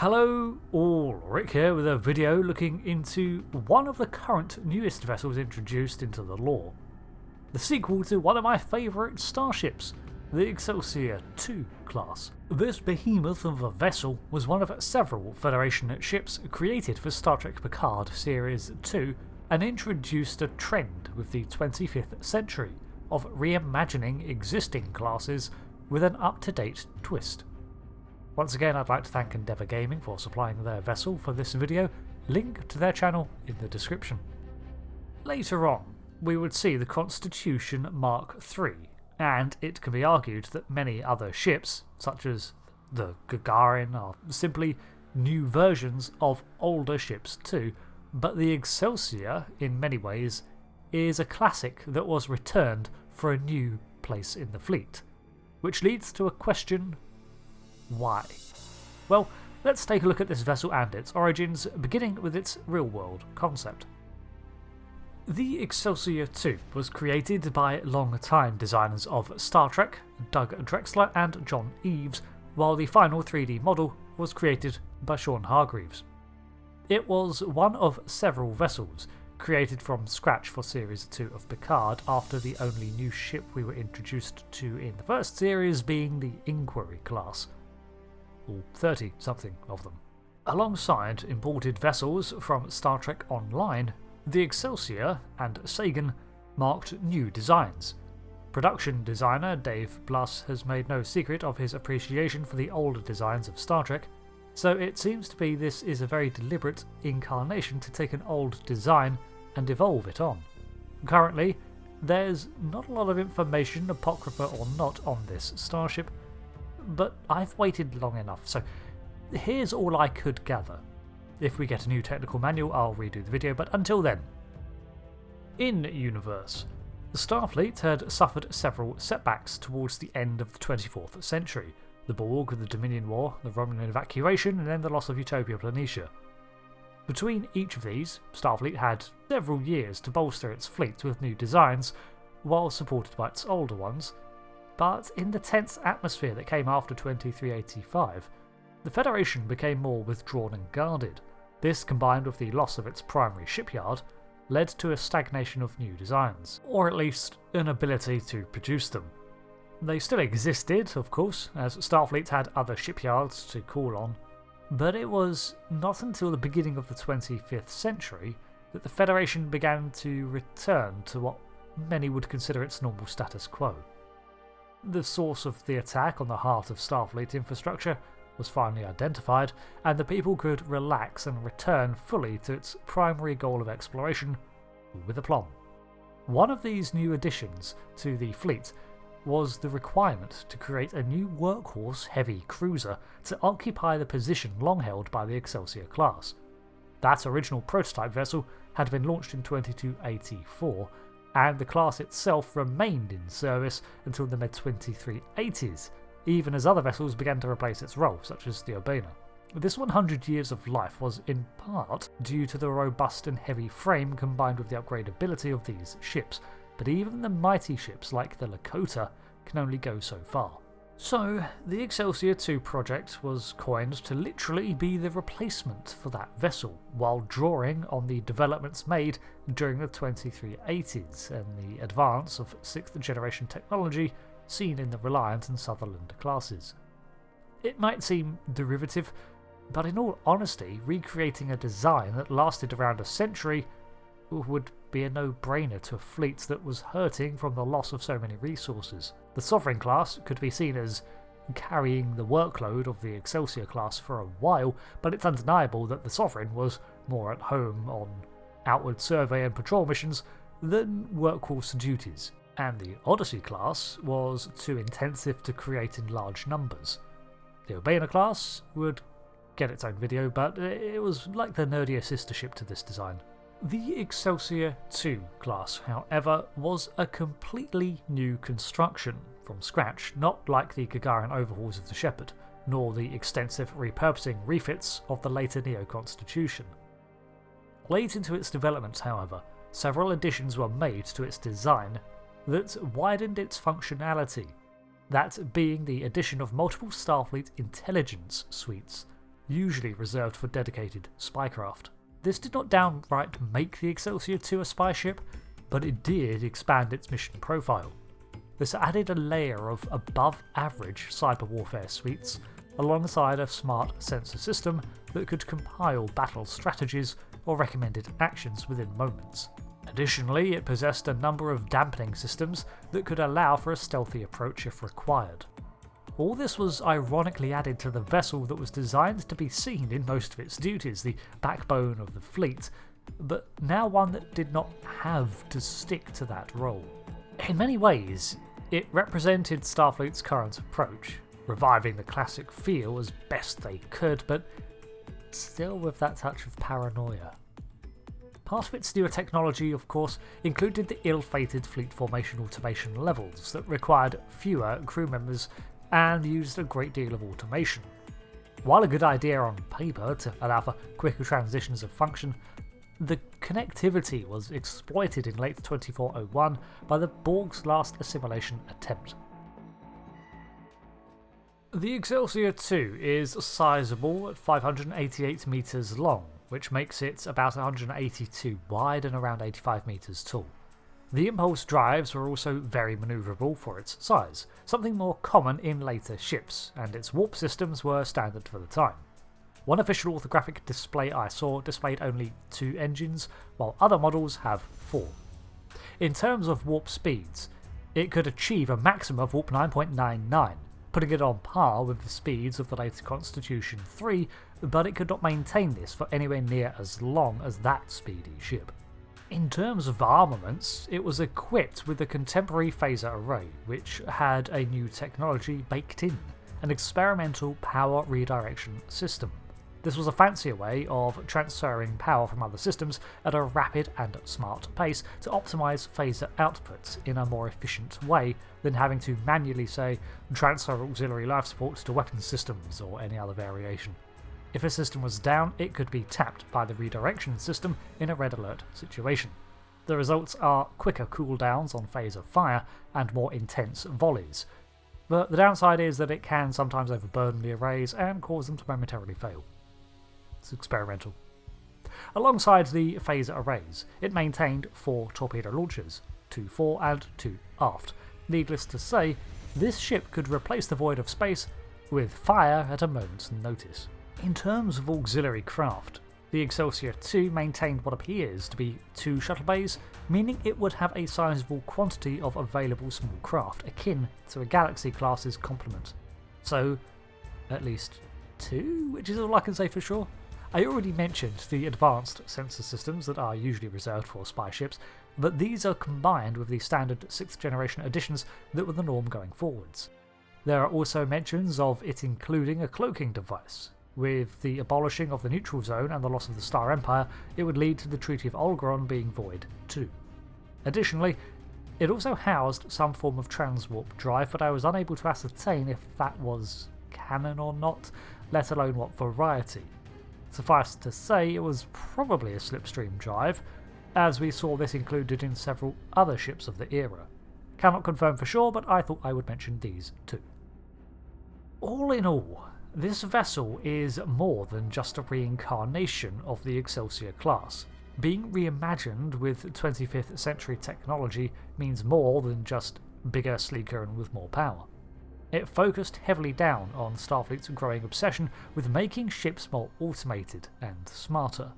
Hello all, Rick here with a video looking into one of the current newest vessels introduced into the lore. The sequel to one of my favourite starships, the Excelsior II class. This behemoth of a vessel was one of several Federation ships created for Star Trek Picard Series 2 and introduced a trend with the 25th century of reimagining existing classes with an up-to-date twist. Once again, I'd like to thank Endeavour Gaming for supplying their vessel for this video, link to their channel in the description. Later on, we would see the Constitution Mark III, and it can be argued that many other ships, such as the Gagarin, are simply new versions of older ships too, but the Excelsior, in many ways, is a classic that was returned for a new place in the fleet. Which leads to a question: why? Well, let's take a look at this vessel and its origins, beginning with its real-world concept. The Excelsior II was created by long-time designers of Star Trek, Doug Drexler and John Eaves, while the final 3D model was created by Sean Hargreaves. It was one of several vessels created from scratch for Series 2 of Picard, after the only new ship we were introduced to in the first series being the Inquiry class. All 30-something of them. Alongside imported vessels from Star Trek Online, the Excelsior and Sagan marked new designs. Production designer Dave Bluss has made no secret of his appreciation for the older designs of Star Trek, so it seems to be this is a very deliberate incarnation to take an old design and evolve it on. Currently, there's not a lot of information, apocrypha or not, on this starship, but I've waited long enough, so here's all I could gather. If we get a new technical manual, I'll redo the video, but until then. In-universe, the Starfleet had suffered several setbacks towards the end of the 24th century. The Borg, the Dominion War, the Romulan evacuation, and then the loss of Utopia Planitia. Between each of these, Starfleet had several years to bolster its fleet with new designs, while supported by its older ones. But in the tense atmosphere that came after 2385, the Federation became more withdrawn and guarded. This, combined with the loss of its primary shipyard, led to a stagnation of new designs, or at least an ability to produce them. They still existed, of course, as Starfleet had other shipyards to call on, but it was not until the beginning of the 25th century that the Federation began to return to what many would consider its normal status quo. The source of the attack on the heart of Starfleet infrastructure was finally identified, and the people could relax and return fully to its primary goal of exploration with aplomb. One of these new additions to the fleet was the requirement to create a new workhorse heavy cruiser to occupy the position long held by the Excelsior class. That original prototype vessel had been launched in 2284, and the class itself remained in service until the mid-2380s, even as other vessels began to replace its role, such as the Urbana. This 100 years of life was in part due to the robust and heavy frame combined with the upgradability of these ships, but even the mighty ships like the Lakota can only go so far. So, the Excelsior II project was coined to literally be the replacement for that vessel, while drawing on the developments made during the 2380s and the advance of 6th generation technology seen in the Reliant and Sutherland classes. It might seem derivative, but in all honesty, recreating a design that lasted around a century would be a no-brainer to a fleet that was hurting from the loss of so many resources. The Sovereign class could be seen as carrying the workload of the Excelsior class for a while, but it's undeniable that the Sovereign was more at home on outward survey and patrol missions than workhorse duties, and the Odyssey class was too intensive to create in large numbers. The Urbana class would get its own video, but it was like the nerdier sister ship to this design. The Excelsior II class, however, was a completely new construction from scratch, not like the Gagarin overhauls of the Shepherd, nor the extensive repurposing refits of the later Neo-Constitution. Late into its development, however, several additions were made to its design that widened its functionality, that being the addition of multiple Starfleet intelligence suites, usually reserved for dedicated spycraft. This did not downright make the Excelsior II a spy ship, but it did expand its mission profile. This added a layer of above-average cyber warfare suites, alongside a smart sensor system that could compile battle strategies or recommended actions within moments. Additionally, it possessed a number of dampening systems that could allow for a stealthy approach if required. All this was ironically added to the vessel that was designed to be seen in most of its duties, the backbone of the fleet, but now one that did not have to stick to that role. In many ways, it represented Starfleet's current approach, reviving the classic feel as best they could, but still with that touch of paranoia. Part of its newer technology, of course, included the ill-fated fleet formation automation levels that required fewer crew members and used a great deal of automation. While a good idea on paper to allow for quicker transitions of function, the connectivity was exploited in late 2401 by the Borg's last assimilation attempt. The Excelsior II is sizable at 588 metres long, which makes it about 182 wide and around 85 metres tall. The impulse drives were also very manoeuvrable for its size, something more common in later ships, and its warp systems were standard for the time. One official orthographic display I saw displayed only 2 engines, while other models have 4. In terms of warp speeds, it could achieve a maximum of warp 9.99, putting it on par with the speeds of the later Constitution 3, but it could not maintain this for anywhere near as long as that speedy ship. In terms of armaments, it was equipped with a contemporary phaser array, which had a new technology baked in, an experimental power redirection system. This was a fancier way of transferring power from other systems at a rapid and smart pace to optimise phaser outputs in a more efficient way than having to manually, say, transfer auxiliary life support to weapons systems or any other variation. If a system was down, it could be tapped by the redirection system in a red alert situation. The results are quicker cooldowns on phaser fire and more intense volleys, but the downside is that it can sometimes overburden the arrays and cause them to momentarily fail. It's experimental. Alongside the phaser arrays, it maintained 4 torpedo launchers, 2 fore and 2 aft. Needless to say, this ship could replace the void of space with fire at a moment's notice. In terms of auxiliary craft, the Excelsior II maintained what appears to be 2 shuttle bays, meaning it would have a sizable quantity of available small craft, akin to a Galaxy-class's complement. So, at least 2, which is all I can say for sure. I already mentioned the advanced sensor systems that are usually reserved for spy ships, but these are combined with the standard 6th generation additions that were the norm going forwards. There are also mentions of it including a cloaking device. With the abolishing of the neutral zone and the loss of the Star Empire, it would lead to the Treaty of Olgeron being void too. Additionally, it also housed some form of transwarp drive, but I was unable to ascertain if that was canon or not, let alone what variety. Suffice to say, it was probably a slipstream drive, as we saw this included in several other ships of the era. Cannot confirm for sure, but I thought I would mention these too. All in all, this vessel is more than just a reincarnation of the Excelsior class. Being reimagined with 25th century technology means more than just bigger, sleeker and with more power. It focused heavily down on Starfleet's growing obsession with making ships more automated and smarter.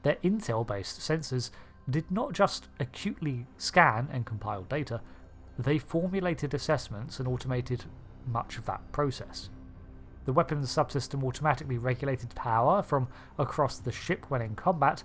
Their intel-based sensors did not just acutely scan and compile data, they formulated assessments and automated much of that process. The weapons subsystem automatically regulated power from across the ship when in combat,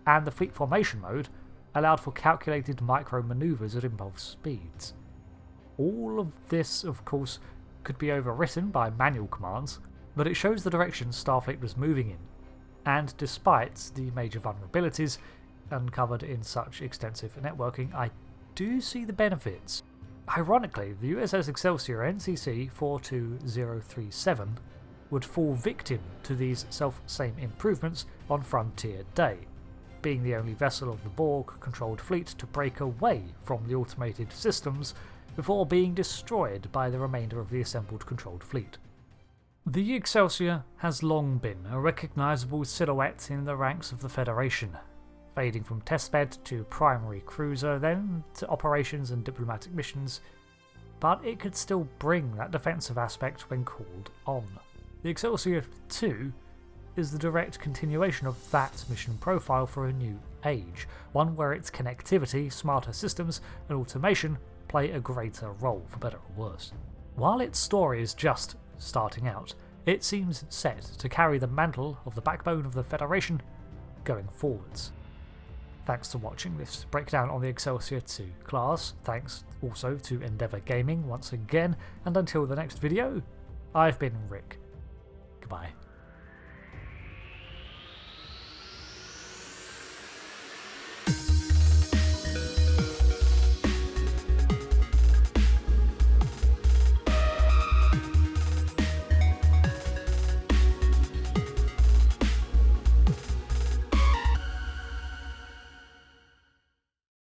and the fleet formation mode allowed for calculated micro-maneuvers at impulse speeds. All of this, of course, could be overwritten by manual commands, but it shows the direction Starfleet was moving in, and despite the major vulnerabilities uncovered in such extensive networking, I do see the benefits. Ironically, the USS Excelsior NCC 42037 would fall victim to these self-same improvements on Frontier Day, being the only vessel of the Borg-controlled fleet to break away from the automated systems before being destroyed by the remainder of the assembled controlled fleet. The Excelsior has long been a recognisable silhouette in the ranks of the Federation, fading from testbed to primary cruiser, then to operations and diplomatic missions, but it could still bring that defensive aspect when called on. The Excelsior II is the direct continuation of that mission profile for a new age, one where its connectivity, smarter systems, and automation play a greater role, for better or worse. While its story is just starting out, it seems set to carry the mantle of the backbone of the Federation going forwards. Thanks for watching this breakdown on the Excelsior II class, thanks also to Endeavour Gaming once again, and until the next video, I've been Rick. Goodbye.